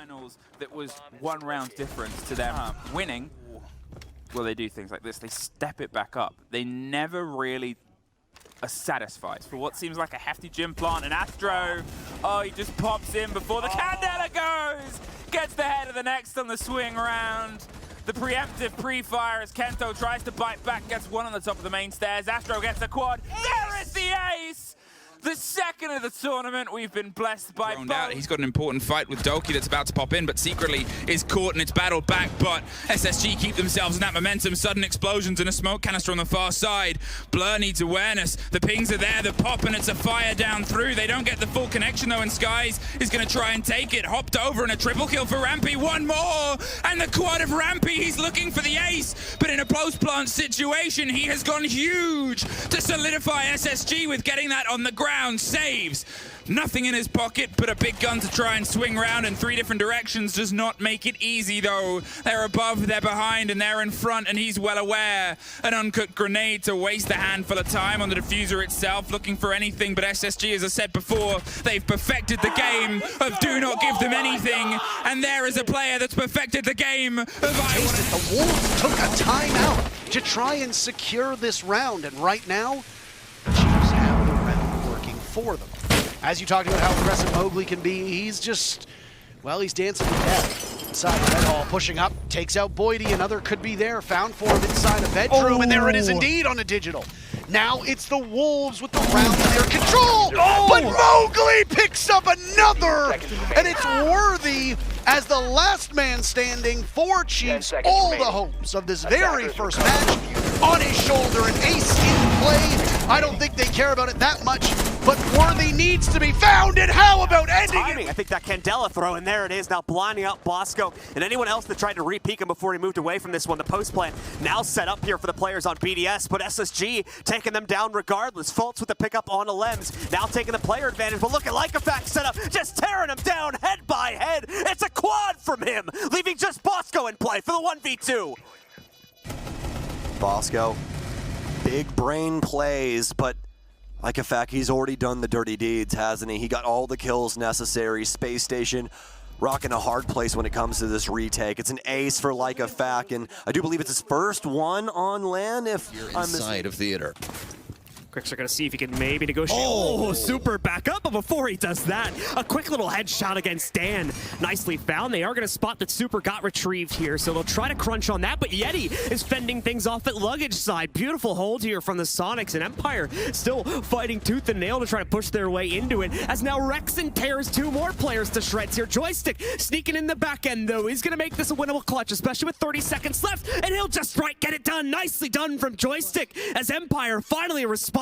finals that was one round difference to them winning. Well, they do things like this. They step it back up. They never really are satisfied. For what seems like a hefty gym plant, and Astro, oh, he just pops in before the Candela goes! Gets the head of the next on the swing round. The preemptive pre-fire as Kento tries to bite back, gets one on the top of the main stairs. Astro gets the quad. There is the ace! The second of the tournament, we've been blessed by both. Out. He's got an important fight with Doki that's about to pop in, but secretly is caught and it's battled back. But SSG keep themselves in that momentum. Sudden explosions and a smoke canister on the far side. Blur needs awareness. The pings are there, the pop, and it's a fire down through. They don't get the full connection though, and Skies is going to try and take it. Hopped over and a triple kill for Rampy. One more, and the quad of Rampy. He's looking for the ace, but in a post-plant situation, he has gone huge to solidify SSG with getting that on the ground. Saves. Nothing in his pocket, but a big gun to try and swing round in 3 different directions does not make it easy though. They're above, they're behind, and they're in front, and he's well aware. An uncooked grenade to waste a handful of time on the diffuser itself, looking for anything, but SSG, as I said before, they've perfected the game of do not give them anything, and there is a player that's perfected the game of The Wolves took a timeout to try and secure this round, and right now, choose how the round working for them. As you talked about how aggressive Mowgli can be, he's just, well, he's dancing with death. Inside the Red Hall, pushing up, takes out Boydie, another could be there, found for him inside a bedroom, and there it is indeed on a digital. Now it's the Wolves with the round in their control, but Mowgli picks up another, and it's worthy as the last man standing for Chiefs, all the hopes of this very first match on his shoulder, an ace in play. I don't think they care about it that much, but Worthy needs to be found, and how about ending it? I think that Candela throw, and there it is, now blinding out Bosco and anyone else that tried to re-peek him before he moved away from this one. The post plan now set up here for the players on BDS, but SSG taking them down regardless. Fultz with the pickup on Alems, now taking the player advantage, but look at Lycofact set up, just tearing him down head by head. It's a quad from him, leaving just Bosco in play for the 1v2. Bosco, big brain plays, but like a fact, he's already done the dirty deeds, hasn't he? He got all the kills necessary. Space Station rocking a hard place when it comes to this retake. It's an ace for Like a Fact, and I do believe it's his first one on land. If you're inside of theater. Quixer gonna see if he can maybe negotiate. Oh, super back up, but before he does that, a quick little headshot against Dan. Nicely found. They are gonna spot that Super got retrieved here, so they'll try to crunch on that, but Yeti is fending things off at luggage side. Beautiful hold here from the Sonics, and Empire still fighting tooth and nail to try to push their way into it, as now Rexen tears 2 more players to shreds here. Joystick sneaking in the back end though. He's gonna make this a winnable clutch, especially with 30 seconds left, and he'll just get it done. Nicely done from Joystick, as Empire finally responds,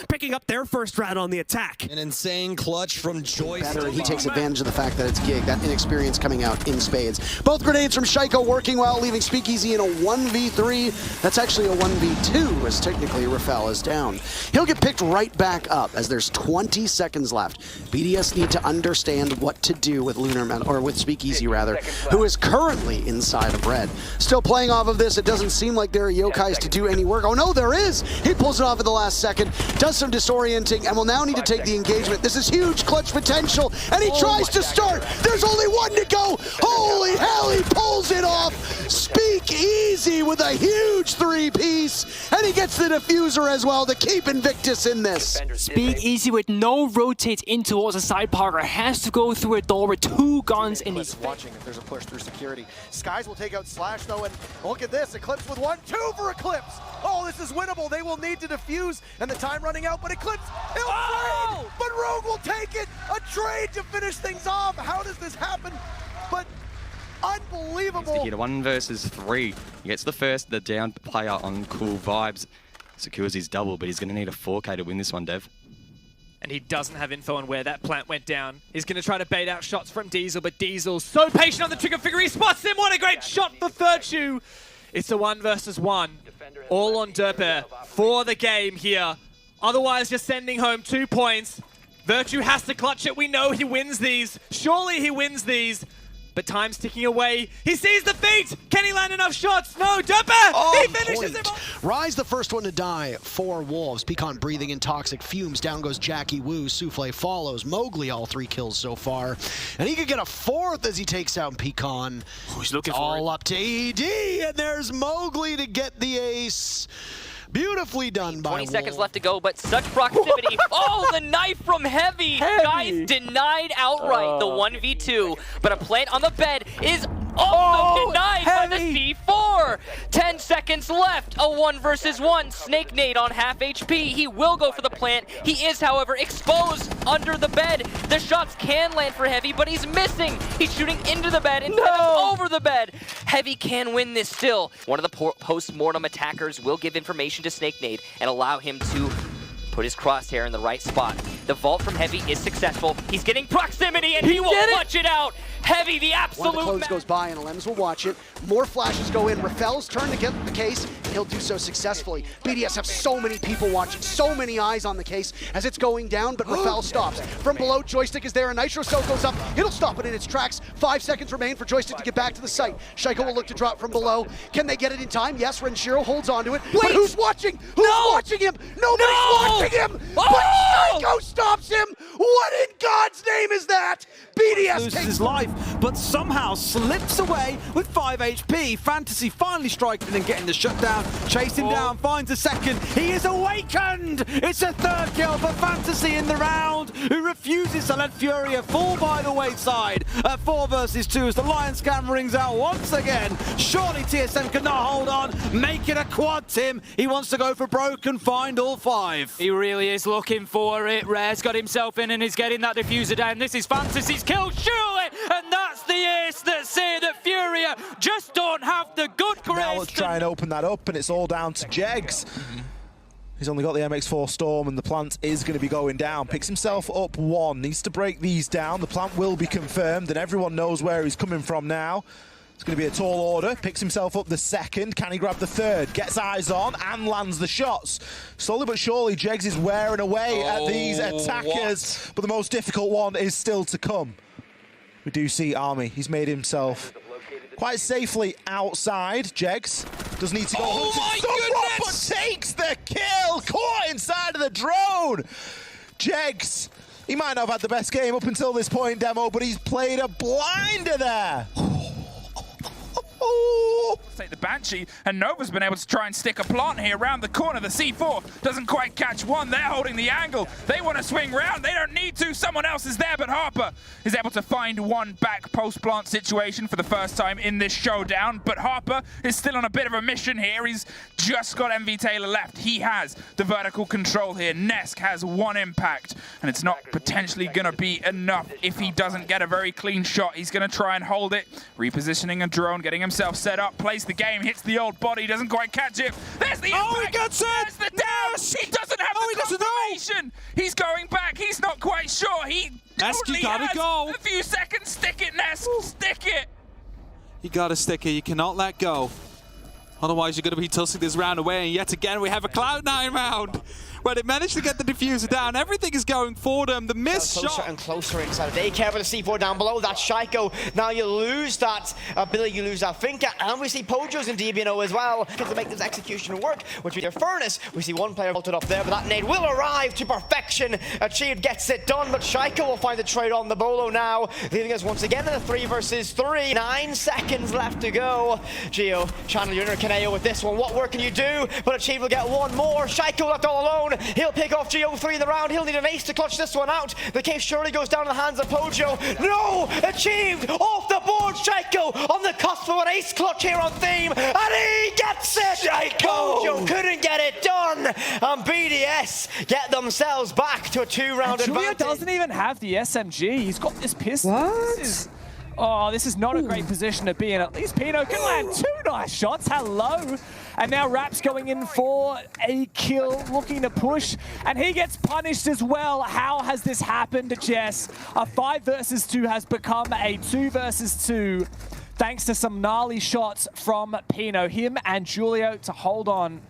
picking up their first round on the attack. An insane clutch from Joystick. He takes advantage of the fact that it's Gig, that inexperience coming out in spades. Both grenades from Shaiko working well, leaving Speakeasy in a 1v3. That's actually a 1v2, as technically Rafael is down. He'll get picked right back up as there's 20 seconds left. BDS need to understand what to do with Lunar Metal, or with Speakeasy rather, who is currently inside of red. Still playing off of this, it doesn't seem like there are yokais to do any work. Oh no, there is! He pulls it off at the last second, does some disorienting, and will now need to take the engagement. This is huge clutch potential, and he tries to start. There's only one to go. Holy hell, he pulls it off. Speakeasy with a huge 3-piece, and he gets the diffuser as well to keep Invictus in this. Speakeasy with no rotate in towards the side. Parker has to go through a door with 2 guns in his watching if there's a push through security. Skies will take out Slash though, and look at this, Eclipse with 1-2 for Eclipse. Oh, this is winnable. They will need to defuse, and the time running out, but Eclipse, he'll trade, but Rogue will take it. A trade to finish things off. How does this happen? But unbelievable. He's to 1 versus 3. He gets the first, the down player on Cool Vibes. Secures his double, but he's going to need a 4K to win this one, Dev. And he doesn't have info on where that plant went down. He's going to try to bait out shots from Diesel, but Diesel's so patient on the trigger figure. He spots him. What a great shot for Virtue. It's a 1 versus 1. All on Derper for the game here. Otherwise, you're sending home 2 points. Virtue has to clutch it. We know he wins these. Surely he wins these. But time's ticking away. He sees the feet. Can he land enough shots? No, Dupper! He finishes him off. Rise the first one to die for Wolves. Pecan breathing in toxic fumes. Down goes Jackie Wu. Souffle follows. Mowgli, all 3 kills so far. And he could get a 4th as he takes out Pecan. He's looking for all it. up to ED, and there's Mowgli to get the ace. Beautifully done by 20 seconds Wolves. left to go, but such proximity. Oh, the knife from Heavy. Guys, denied outright the 1v2, but a plant on the bed is also denied by the C4. 10 seconds left, a 1 versus 1. Snake Nade on half HP. He will go for the plant. He is, however, exposed under the bed. The shots can land for Heavy, but he's missing. He's shooting into the bed instead of over the bed. Heavy can win this still. One of the post-mortem attackers will give information to Snake Nade and allow him to put his crosshair in the right spot. The vault from Heavy is successful. He's getting proximity and he will clutch it out. Heavy, the absolute One of the close goes by and Lems will watch it. More flashes go in. Rafel's turn to get the case, and he'll do so successfully. BDS have so many people watching, so many eyes on the case as it's going down, but Rafel stops. From below, Joystick is there, and Nitro Cell goes up. It'll stop it in its tracks. 5 seconds remain for Joystick to get back to the site. Shaiko will look to drop from below. Can they get it in time? Yes, Renshiro holds onto it. But who's watching? Who's watching him? Nobody's watching him! But Shaiko stops him! What in God's name is that? BDS loses takes his life, but somehow slips away with 5 HP. Fantasy finally striking and getting the shutdown. Chase him down, finds a second. He is awakened! It's a 3rd kill for Fantasy in the round, who refuses to let Furia fall by the wayside. At 4 versus 2 as the Lion Scam rings out once again. Surely TSM cannot hold on. Make it a quad, Tim. He wants to go for broke and find all 5. He really is looking for it. Rare's got himself in and is getting that diffuser down. This is Fantasy's kill, surely! And that's the ace that say that Furia just don't have the good grace. Now let's try and open that up, and it's all down to Jegs. He's only got the MX4 Storm, and the plant is going to be going down. Picks himself up 1, needs to break these down. The plant will be confirmed, and everyone knows where he's coming from now. It's going to be a tall order. Picks himself up the 2nd. Can he grab the 3rd? Gets eyes on and lands the shots. Slowly but surely, Jegs is wearing away at these attackers, but the most difficult one is still to come. We do see Army. He's made himself quite safely outside. Jegs does need to go hunting someone, but takes the kill. Caught inside of the drone. Jegs, he might not have had the best game up until this point, Demo, but he's played a blinder there. Take the Banshee, and Nova's been able to try and stick a plant here around the corner. The C4 doesn't quite catch one. They're holding the angle. They want to swing round. They don't need to. Someone else is there, but Harper is able to find one back post-plant situation for the first time in this showdown. But Harper is still on a bit of a mission here. He's just got MV Taylor left. He has the vertical control here. Nesk has 1 impact, and it's not potentially going to be enough if he doesn't get a very clean shot. He's going to try and hold it. Repositioning a drone, getting himself set up, plays the game, hits the old body, doesn't quite catch it. There's the impact. Oh, he gets it! There's the down. He doesn't have the confirmation. He's going back. He's not quite sure. He totally gotta has go. a few seconds. Stick it, Nesk. Stick it. You gotta stick it. You cannot let go. Otherwise, you're going to be tossing this round away. And yet again, we have a Cloud9 round where they managed to get the diffuser down. Everything is going for them. The missed closer shot. and closer inside. They care for the C4 down below. That's Shaiko. Now you lose that ability, you lose that Finka, and we see Pojo's in DBNO as well. To make this execution work, which with their Furnace, we see one player vaulted up there, but that nade will arrive to perfection. Achieved gets it done, but Shaiko will find the trade on the Bolo now, leaving us once again in a 3 versus 3. 9 seconds left to go. Geo, Channel Junior, Kaneo with this one. What work can you do? But Achieved will get one more. Shaiko left all alone. He'll pick off Geo 3 in the round. He'll need an ace to clutch this one out. The case surely goes down in the hands of Pojo. No! Achieved! Off the board! Shaiko on the cusp of an ace clutch here on Theme. And he gets it! Shaiko! Pojo couldn't get it done. And BDS get themselves back to a 2-round Julia advantage. doesn't even have the SMG. He's got this pistol. This is not a great position to be in. At least Pino can land 2 nice shots. Hello. And now Rap's going in for a kill, looking to push. And he gets punished as well. How has this happened, Jess? A 5 versus 2 has become a 2 versus 2. Thanks to some gnarly shots from Pino. Him and Julio to hold on.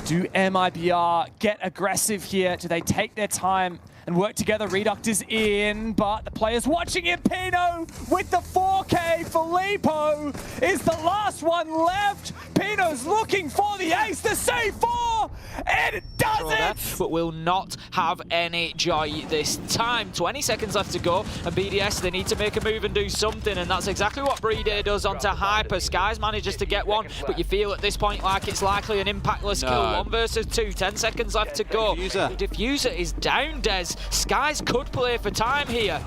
Do MIBR get aggressive here? Do they take their time and work together? Reduct is in, but the players watching him. Pino with the 4K. Lipo is the last one left. Pino's looking for the ace, the C4, and it does it! But will not have any joy this time. 20 seconds left to go, and BDS, they need to make a move and do something, and that's exactly what Brede does onto Hyper. Skies manages to get one, but you feel at this point like it's likely an impactless kill. 1 versus 2, 10 seconds left to go. Diffuser is down, Des. Skies could play for time here.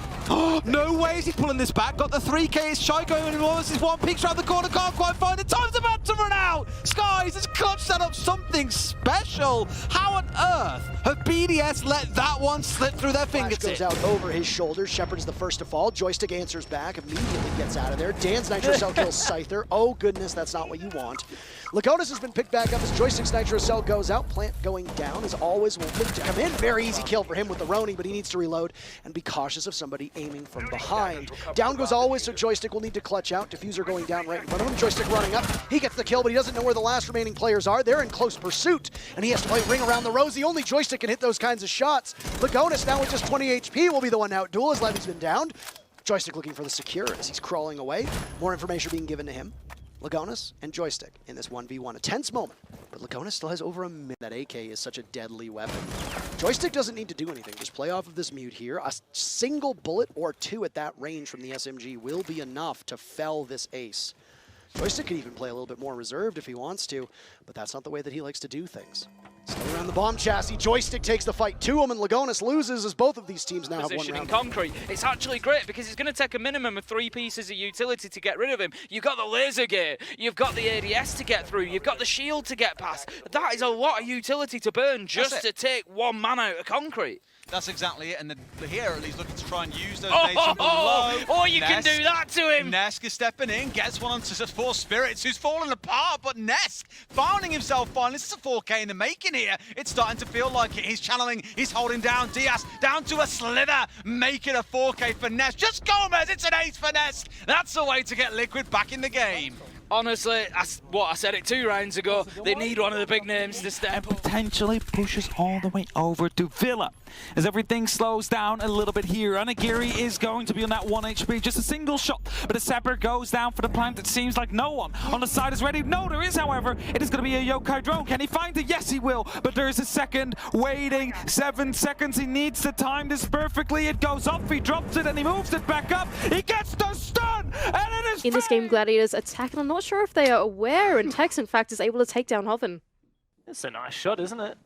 No way is he pulling this back. Got the 3K, it's Shaiiko and versus 1. Peeks around the corner, can't quite find it. Time's about to run out. Skies has clutched that up something special. How on earth have BDS let that one slip through their fingertips? Goes out over his shoulders. Shepard is the first to fall. Joystick answers back, immediately gets out of there. Dan's Nitro Cell kills Scyther. Oh goodness, that's not what you want. Lagonis has been picked back up as Joystick's Nitro Cell goes out. Plant going down as always will look to come in. Very easy kill for him with the Roni, but he needs to reload and be cautious of somebody aiming from behind. Down goes always, so Joystick will need to clutch out. Diffuser going down right in front of him. Joystick running up. He gets the kill, but he doesn't know where the last remaining players are. They're in close pursuit, and he has to play ring around the rosy. Only Joystick can hit those kinds of shots. Lagonis now with just 20 HP will be the one out duel as Levy's been downed. Joystick looking for the secure as he's crawling away. More information being given to him. Lagonis and Joystick in this 1v1. A tense moment, but Lagonis still has over a minute. That AK is such a deadly weapon. Joystick doesn't need to do anything. Just play off of this mute here. A single bullet or 2 at that range from the SMG will be enough to fell this ace. Joystick could even play a little bit more reserved if he wants to, but that's not the way that he likes to do things. Still around the bomb chassis, Joystick takes the fight to him, and Lagonis loses as both of these teams now have one round. Concrete. It's actually great because it's going to take a minimum of 3 pieces of utility to get rid of him. You've got the laser gate, you've got the ADS to get through, you've got the shield to get past. That is a lot of utility to burn just to take 1 man out of concrete. That's exactly it, and here at least looking to try and use those Oh, you can do that to him! Nesk is stepping in, gets one onto Four Spirits, who's fallen apart, but Nesk finding himself finally. This is a 4K in the making here. It's starting to feel like it. He's channeling, he's holding down Diaz, down to a slither, make it a 4K for Nesk. Just Gomez, it's an ace for Nesk. That's the way to get Liquid back in the game. Honestly, that's what I said it 2 rounds ago. They need one of the big names to step up. Potentially pushes all the way over to Villa. As everything slows down a little bit here, Anagiri is going to be on that 1 HP. Just a single shot, but a Separate goes down for the plant. It seems like no one on the side is ready. No, there is, however. It is going to be a Yokai drone. Can he find it? Yes, he will. But there's a second waiting. 7 seconds. He needs to time this perfectly. It goes off. He drops it and he moves it back up. He gets the stun, and it is in this game, Gladiators attack, and I'm not sure if they are aware, and Tex, in fact, is able to take down Hoven. It's a nice shot, isn't it?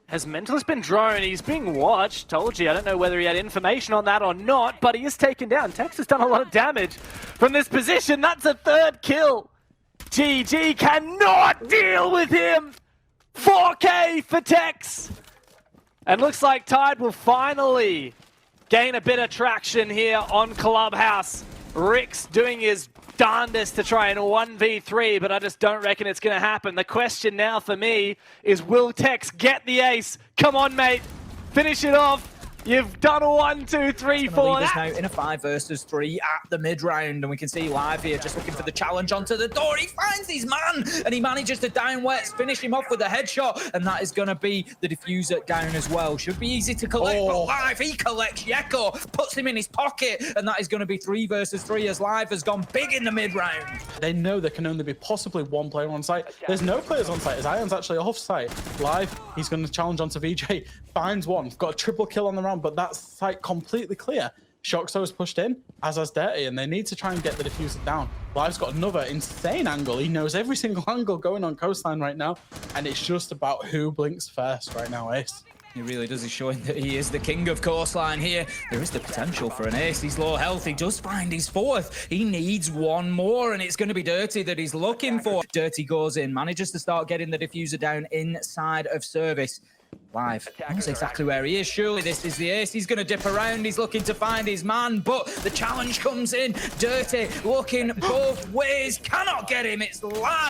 Has Mentalist been drone? He's being watched. Told you, I don't know whether he had information on that or not, but he is taken down. Tex has done a lot of damage from this position. That's a 3rd kill. GG cannot deal with him. 4K for Tex. And looks like Tide will finally gain a bit of traction here on Clubhouse. Rick's doing his darndest to try and 1v3, but I just don't reckon it's going to happen. The question now for me is, will Tex get the ace? Come on, mate. Finish it off. You've done a 1, 2, 3, 4. Now in a 5 versus 3 at the mid round, and we can see Live here just looking for the challenge onto the door. He finds his man, and he manages to down Wets, finish him off with a headshot, and that is going to be the diffuser down as well. Should be easy to collect, but Live, he collects Yeko, puts him in his pocket, and that is going to be 3 versus 3 as Live has gone big in the mid round. They know there can only be possibly 1 player on site. There's no players on site, as Ion's actually off site. Live, he's going to challenge onto VJ, finds one, got a triple kill on the round, but that's site completely clear. Shoxo is pushed in, as has Dirty, and they need to try and get the diffuser down. Live's got another insane angle. He knows every single angle going on Coastline right now, and it's just about who blinks first right now, Ace. He really does. He's showing that he is the king of Coastline here. There is the potential for an ace. He's low health. He does find his 4th. He needs 1 more, and it's going to be Dirty that he's looking for. Dirty goes in, manages to start getting the diffuser down inside of service. Live knows exactly where he is. Surely this is the ace. He's going to dip around. He's looking to find his man, but the challenge comes in. Dirty looking both ways. Cannot get him. It's Live.